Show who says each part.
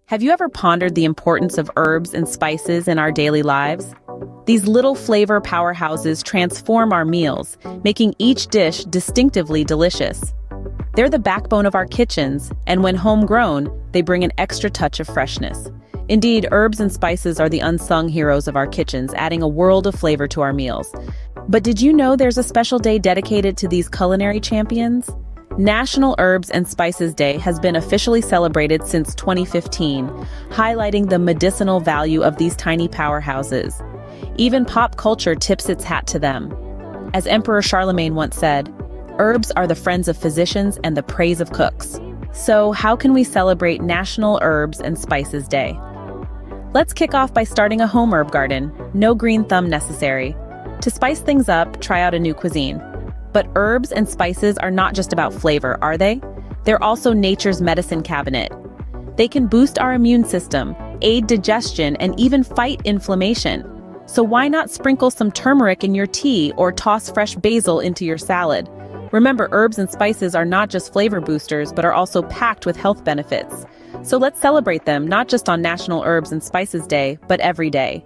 Speaker 1: Have you ever pondered the importance of herbs and spices in our daily lives? These little flavor powerhouses transform our meals, making each dish distinctively delicious. They're the backbone of our kitchens, and when homegrown, they bring an extra touch of freshness. Indeed, herbs and spices are the unsung heroes of our kitchens, adding a world of flavor to our meals. But did you know there's a special day dedicated to these culinary champions? National Herbs and Spices Day has been officially celebrated since 2015, highlighting the medicinal value of these tiny powerhouses. Even pop culture tips its hat to them. As Emperor Charlemagne once said, "Herbs are the friends of physicians and the praise of cooks." So, how can we celebrate National Herbs and Spices Day? Let's kick off by starting a home herb garden. No green thumb necessary. To spice things up, try out a new cuisine. But herbs and spices are not just about flavor, are they? They're also nature's medicine cabinet. They can boost our immune system, aid digestion, and even fight inflammation. So why not sprinkle some turmeric in your tea or toss fresh basil into your salad? Remember, herbs and spices are not just flavor boosters, but are also packed with health benefits. So let's celebrate them, not just on National Herbs and Spices Day, but every day.